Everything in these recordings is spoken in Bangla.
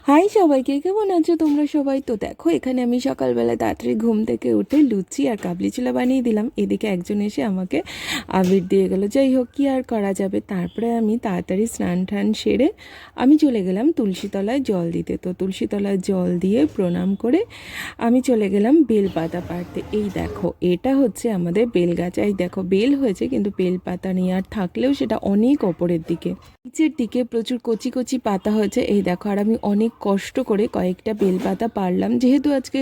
হাই সবাইকে, কেমন আছো তোমরা সবাই? তো দেখো, এখানে আমি সকালবেলা তাড়াতাড়ি ঘুম থেকে উঠে লুচি আর কাবলি ছোলা বানিয়ে দিলাম। এদিকে একজন এসে আমাকে আবির দিয়ে গেল। যাই হোক, কি আর করা যাবে। তারপরে আমি তাড়াতাড়ি স্নান টান সেরে আমি চলে গেলাম তুলসীতলায় জল দিতে। তো তুলসীতলায় জল দিয়ে প্রণাম করে আমি চলে গেলাম বেলপাতা পাড়তে। এই দেখো, এটা হচ্ছে আমাদের বেল গাছ। এই দেখো, বেল হয়েছে কিন্তু বেলপাতা নেই, আর থাকলেও সেটা অনেক ওপরের দিকে, নিচের দিকে প্রচুর কচি কচি পাতা হয়েছে। এই দেখো, আর আমি অনেক কষ্ট করে কয়েকটা বেলপাতা পারলাম, যেহেতু আজকে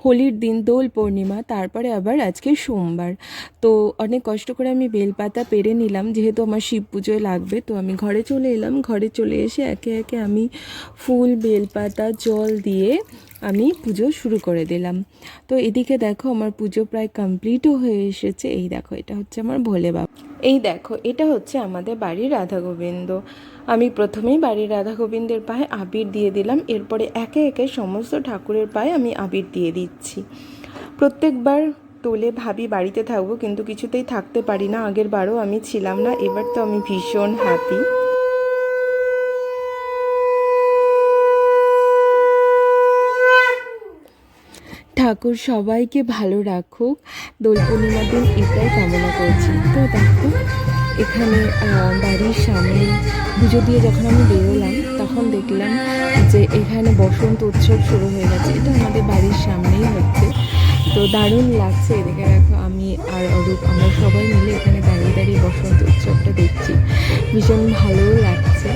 হোলির দিন, দোল পূর্ণিমা, তারপরে আবার আজকে সোমবার। তো অনেক কষ্ট করে আমি বেলপাতা পেরে নিলাম, যেহেতু আমার শিব পুজোয় লাগবে। তো আমি ঘরে চলে এলাম। ঘরে চলে এসে একে একে আমি ফুল, বেলপাতা, জল দিয়ে আমি পুজো শুরু করে দিলাম। তো এদিকে দেখো, আমার পুজো প্রায় কমপ্লিটও হয়ে এসেছে। এই দেখো, এটা হচ্ছে আমার ভোলে বাবা। এই দেখো, এটা হচ্ছে আমাদের বাড়ির রাধা গোবিন্দ। আমি প্রথমেই বাড়ির রাধা গোবিন্দের পায়ে আবির দিয়ে দিলাম। এরপরে একে একে সমস্ত ঠাকুরের পায়ে আমি আবির দিয়ে দিচ্ছি। প্রত্যেকবার তোলে ভাবি বাড়িতে থাকবো, কিন্তু কিছুতেই থাকতে পারি না। আগের বারও আমি ছিলাম না, এবার তো আমি ভীষণ হ্যাপি। ঠাকুর সবাইকে ভালো রাখুক, দোল পূর্ণিমার দিন এটাই কামনা করছি। তো দেখো, এখানে বাড়ির সামনে পুজো দিয়ে যখন আমি বেরোলাম, তখন দেখলাম যে এখানে বসন্ত উৎসব শুরু হয়ে গেছে। এটা আমাদের বাড়ির সামনেই হচ্ছে। তো দারুণ লাগছে। এদিকে দেখো, আমি আর অরূপ আমরা সবাই মিলে এখানে দাঁড়িয়ে দাঁড়িয়ে বসন্ত উৎসবটা দেখছি। ভীষণ ভালোও লাগছে।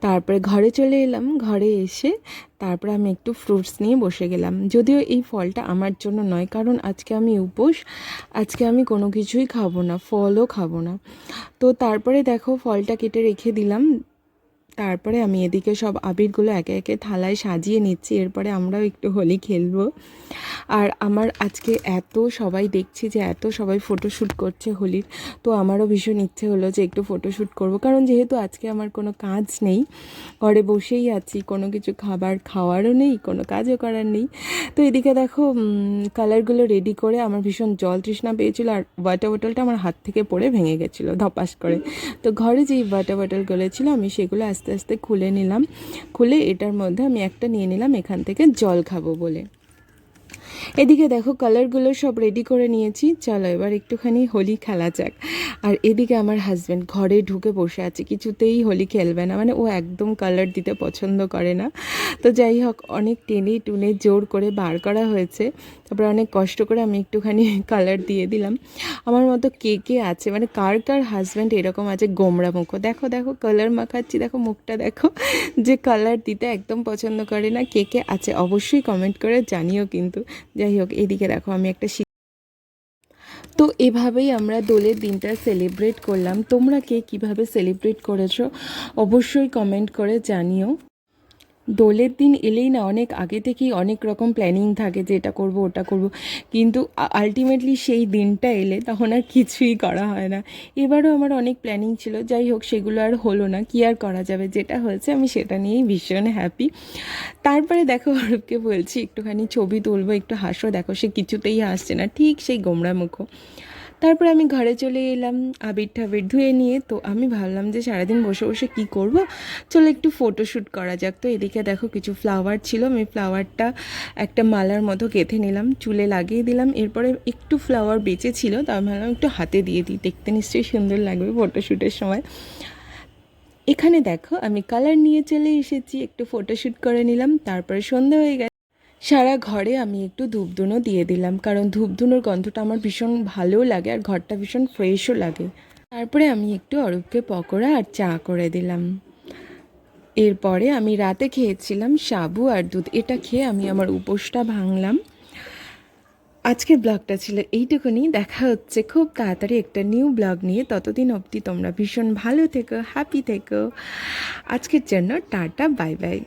তারপরে ঘরে চলে এলাম। ঘরে এসে তারপরে আমি একটু ফ্রুটস নিয়ে বসে গেলাম। যদিও এই ফলটা আমার জন্য নয়, কারণ আজকে আমি উপোস। আজকে আমি কোনো কিছুই খাবো না, ফলও খাবো না। তো তারপরে দেখো, ফলটা কেটে রেখে দিলাম। তারপরে আমি এদিকে সব আবিরগুলো একে একে থালায় সাজিয়ে নিচ্ছি। এরপরে আমরাও একটু হোলি খেলবো। আর আমার আজকে এত সবাই দেখছি যে এত সবাই ফটোশ্যুট করছে হোলির। তো আমারও ভীষণ ইচ্ছে হলো যে একটু ফটোশ্যুট করব, কারণ যেহেতু আজকে আমার কোনো কাজ নেই, ঘরে বসেই আছি, কোনো কিছু খাবার খাওয়ারও নেই, কোনো কাজও করার নেই। তো এদিকে দেখো, কালারগুলো রেডি করে আমার ভীষণ জল তৃষ্ণা পেয়েছিল, আর ওয়াটার বোতলটা আমার হাত থেকে পড়ে ভেঙে গেছিলো ধপাস করে। তো ঘরে যেই ওয়াটার বোতলগুলো ছিল, আমি সেগুলো আস্তে আস্তে খুলে নিলাম। খুলে এটার মধ্যে আমি একটা নিয়ে নিলাম এখান থেকে জল খাবো বলে। এদিকে দেখো, কালারগুলো সব রেডি করে নিয়েছি। চলো এবার একটুখানি হোলি খেলা যাক। আর এদিকে আমার হাজব্যান্ড ঘরে ঢুকে বসে আছে, কিছুতেই হোলি খেলবে না। মানে ও একদম কালার দিতে পছন্দ করে না। তো যাই হোক, অনেক টেনে টুনে জোর করে বার করা হয়েছে। তারপরে অনেক কষ্ট করে আমি একটুখানি কালার দিয়ে দিলাম। আমার মতো কে কে আছে, মানে কার কার হাজব্যান্ড এরকম আছে গোমড়া মুখো? দেখো দেখো, কালার মাখাচ্ছি, দেখো মুখটা দেখো, যে কালার দিতে একদম পছন্দ করে না। কে কে আছে অবশ্যই কমেন্ট করে জানিও কিন্তু। যাই হোক, এদিকে দেখো, আমি একটা তো এভাবেই আমরা দোলের দিনটা সেলিব্রেট করলাম। তোমরা কে কীভাবে সেলিব্রেট করেছো অবশ্যই কমেন্ট করে জানিও। দোলের দিন এলেই না অনেক আগে থেকেই অনেক রকম প্ল্যানিং থাকে যে এটা করব ওটা করব, কিন্তু আলটিমেটলি সেই দিনটা এলে তখন আর কিছুই করা হয় না। এবারও আমার অনেক প্ল্যানিং ছিল, যাই হোক সেগুলো আর হলো না। কি আর করা যাবে, যেটা হয়েছে আমি সেটা নিয়েই ভীষণ হ্যাপি। তারপরে দেখো, অরূপকে বলছি একটুখানি ছবি তুলবো, একটু হাসো। দেখো, সে কিছুতেই হাসছে না, ঠিক সেই গোমড়া মুখো। তারপরে আমি ঘরে চলে এলাম আবির ঠাবির ধুয়ে নিয়ে। তো আমি ভাবলাম যে সারাদিন বসে বসে কি করব, চলো একটু ফটোশ্যুট করা যাক। তো এদিকে দেখো, কিছু ফ্লাওয়ার ছিল, আমি ফ্লাওয়ারটা একটা মালার মতো গেঁথে নিলাম, চুলে লাগিয়ে দিলাম। এরপরে একটু ফ্লাওয়ার বেঁচে ছিল, তো আমি ভাবলাম একটু হাতে দিয়ে দিই, দেখতে নিশ্চয়ই সুন্দর লাগবে ফটোশ্যুটের সময়। এখানে দেখো, আমি কালার নিয়ে চলে এসেছি, একটু ফটোশ্যুট করে নিলাম। তারপরে সন্ধ্যা হয়ে গেছে। সারা ঘরে আমি একটু ধূপধুনো দিয়ে দিলাম, কারণ ধূপধুনোর গন্ধটা আমার ভীষণ ভালোও লাগে, আর ঘরটা ভীষণ ফ্রেশও লাগে। তারপরে আমি একটু অরূপকে পকোড়া আর চা করে দিলাম। এরপরে আমি রাতে খেয়েছিলাম সাবু আর দুধ। এটা খেয়ে আমি আমার উপোসটা ভাঙলাম। আজকের ব্লগটা ছিল এইটুকুনি। দেখা হচ্ছে খুব তাড়াতাড়ি একটা নিউ ব্লগ নিয়ে। ততদিন অবধি তোমরা ভীষণ ভালো থেকো, হ্যাপি থেকো। আজকের জন্য টাটা, বাই বাই।